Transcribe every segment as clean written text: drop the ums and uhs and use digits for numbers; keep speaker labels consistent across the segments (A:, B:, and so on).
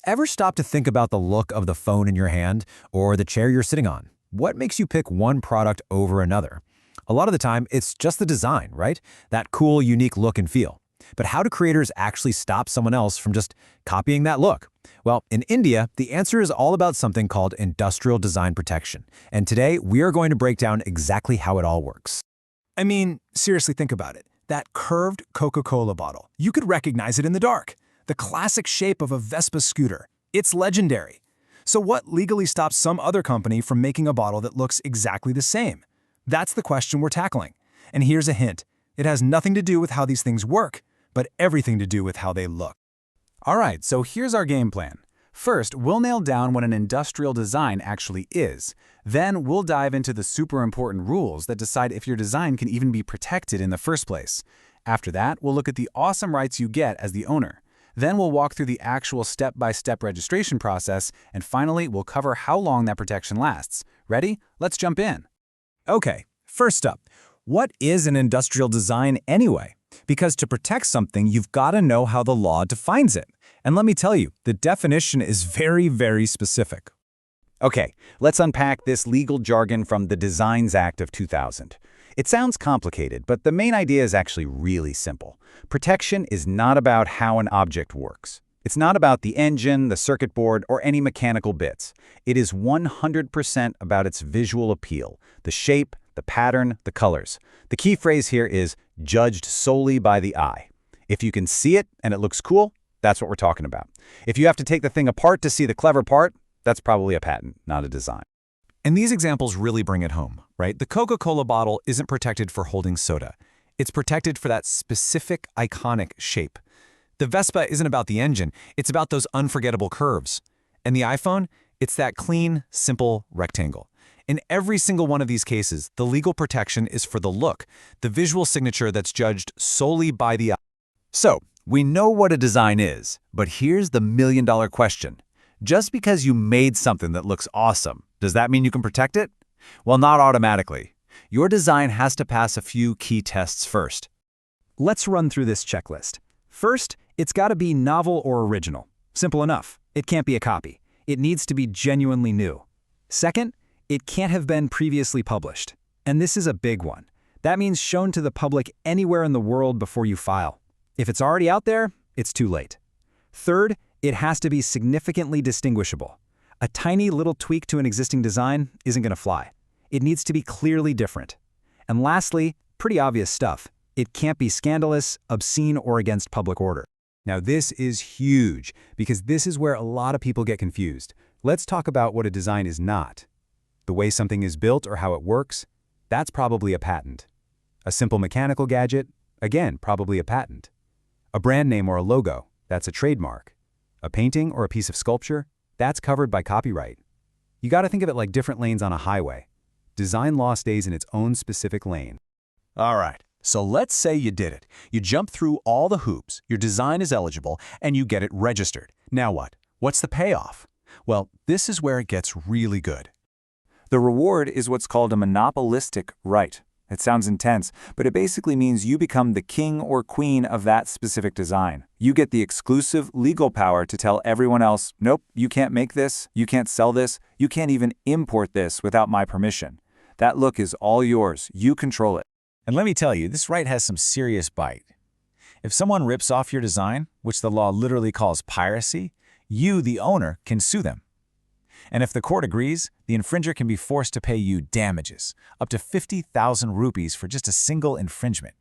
A: Ever stop to think about the look of the phone in your hand or the chair you're sitting on? What makes you pick one product over another? A lot of the time, it's just the design, right? That cool, unique look and feel. But how do creators actually stop someone else from just copying that look? Well, in India, the answer is all about something called industrial design protection. And today, we are going to break down exactly how it all works.
B: I mean, seriously, think about it. That curved Coca-Cola bottle. You could recognize it in the dark. The classic shape of a Vespa scooter. It's legendary. So what legally stops some other company from making a bottle that looks exactly the same? That's the question we're tackling. And here's a hint. It has nothing to do with how these things work, but everything to do with how they look.
C: All right, so here's our game plan. First, we'll nail down what an industrial design actually is. Then we'll dive into the super important rules that decide if your design can even be protected in the first place. After that, we'll look at the awesome rights you get as the owner. Then we'll walk through the actual step-by-step registration process, and finally, we'll cover how long that protection lasts. Ready? Let's jump in.
A: Okay, first up, what is an industrial design anyway? Because to protect something, you've got to know how the law defines it. And let me tell you, the definition is very, very specific.
D: Okay, let's unpack this legal jargon from the Designs Act of 2000. It sounds complicated, but the main idea is actually really simple. Protection is not about how an object works. It's not about the engine, the circuit board, or any mechanical bits. It is 100% about its visual appeal, the shape, the pattern, the colors. The key phrase here is judged solely by the eye. If you can see it and it looks cool, that's what we're talking about. If you have to take the thing apart to see the clever part, that's probably a patent, not a design.
A: And these examples really bring it home, right? The Coca-Cola bottle isn't protected for holding soda. It's protected for that specific, iconic shape. The Vespa isn't about the engine. It's about those unforgettable curves. And the iPhone, it's that clean, simple rectangle. In every single one of these cases, the legal protection is for the look, the visual signature that's judged solely by the eye.
D: So, we know what a design is, but here's the million-dollar question. Just because you made something that looks awesome, does that mean you can protect it? Well, not automatically. Your design has to pass a few key tests first.
B: Let's run through this checklist. First, it's got to be novel or original. Simple enough. It can't be a copy. It needs to be genuinely new. Second, it can't have been previously published. And this is a big one. That means shown to the public anywhere in the world before you file. If it's already out there, it's too late. Third, it has to be significantly distinguishable. A tiny little tweak to an existing design isn't going to fly. It needs to be clearly different. And lastly, pretty obvious stuff. It can't be scandalous, obscene, or against public order.
A: Now this is huge, because this is where a lot of people get confused. Let's talk about what a design is not. The way something is built or how it works, that's probably a patent. A simple mechanical gadget, again, probably a patent. A brand name or a logo, that's a trademark. A painting or a piece of sculpture, that's covered by copyright. You got to think of it like different lanes on a highway. Design law stays in its own specific lane.
E: All right, so let's say you did it. You jump through all the hoops, your design is eligible, and you get it registered. Now what? What's the payoff? Well, this is where it gets really good.
C: The reward is what's called a monopolistic right. It sounds intense, but it basically means you become the king or queen of that specific design. You get the exclusive legal power to tell everyone else, nope, you can't make this, you can't sell this, you can't even import this without my permission. That look is all yours. You control it.
E: And let me tell you, this right has some serious bite. If someone rips off your design, which the law literally calls piracy, you, the owner, can sue them. And if the court agrees, the infringer can be forced to pay you damages, up to 50,000 rupees for just a single infringement.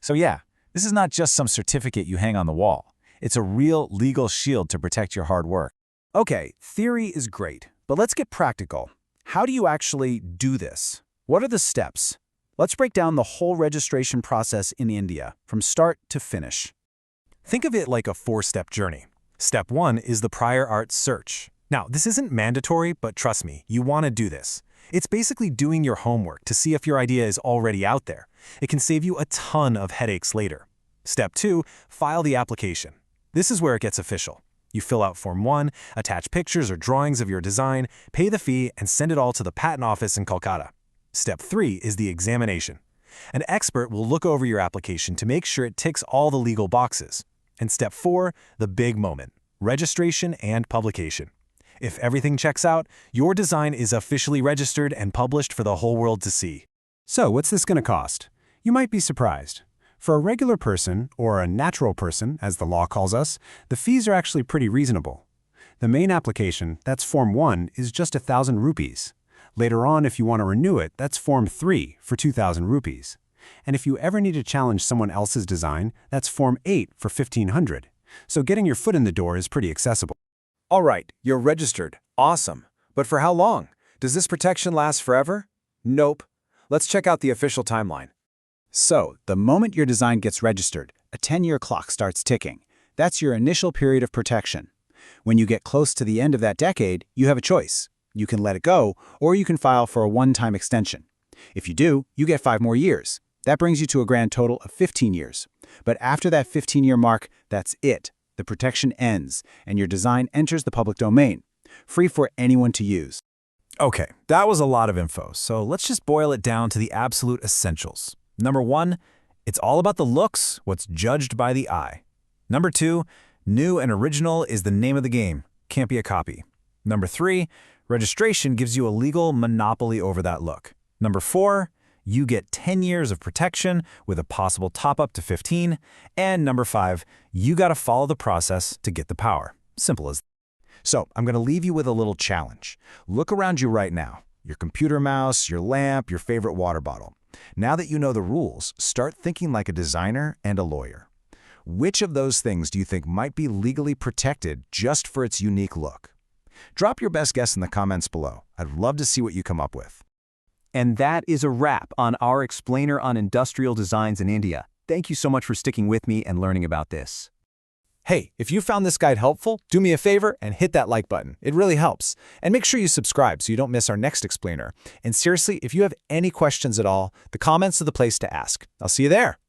E: So yeah, this is not just some certificate you hang on the wall. It's a real legal shield to protect your hard work.
B: Okay, theory is great, but let's get practical. How do you actually do this? What are the steps? Let's break down the whole registration process in India, from start to finish.
A: Think of it like a four-step journey. Step 1 is the prior art search. Now, this isn't mandatory, but trust me, you want to do this. It's basically doing your homework to see if your idea is already out there. It can save you a ton of headaches later. Step 2, file the application. This is where it gets official. You fill out Form 1, attach pictures or drawings of your design, pay the fee, and send it all to the patent office in Kolkata. Step 3 is the examination. An expert will look over your application to make sure it ticks all the legal boxes. And Step 4, the big moment. registration and publication. If everything checks out, your design is officially registered and published for the whole world to see.
F: So, what's this going to cost? You might be surprised. For a regular person, or a natural person, as the law calls us, the fees are actually pretty reasonable. The main application, that's Form 1, is just 1,000 rupees. Later on, if you want to renew it, that's Form 3 for 2,000 rupees. And if you ever need to challenge someone else's design, that's Form 8 for 1,500. So getting your foot in the door is pretty accessible.
G: All right, you're registered. Awesome. But for how long? Does this protection last forever? Nope. Let's check out the official timeline.
C: So, the moment your design gets registered, a 10-year clock starts ticking. That's your initial period of protection. When you get close to the end of that decade, you have a choice. You can let it go, or you can file for a one-time extension. If you do, you get 5 more years. That brings you to a grand total of 15 years. But after that 15-year mark, that's it. The protection ends, and your design enters the public domain, free for anyone to use.
B: Okay, that was a lot of info, so let's just boil it down to the absolute essentials. Number 1, it's all about the looks, what's judged by the eye. Number 2, new and original is the name of the game, can't be a copy. Number 3, registration gives you a legal monopoly over that look. Number 4, you get 10 years of protection with a possible top-up to 15. And number 5, you gotta follow the process to get the power. Simple as that. So I'm gonna leave you with a little challenge. Look around you right now. Your computer mouse, your lamp, your favorite water bottle. Now that you know the rules, start thinking like a designer and a lawyer. Which of those things do you think might be legally protected just for its unique look? Drop your best guess in the comments below. I'd love to see what you come up with.
H: And that is a wrap on our explainer on industrial designs in India. Thank you so much for sticking with me and learning about this.
G: Hey, if you found this guide helpful, do me a favor and hit that like button. It really helps. And make sure you subscribe so you don't miss our next explainer. And seriously, if you have any questions at all, the comments are the place to ask. I'll see you there.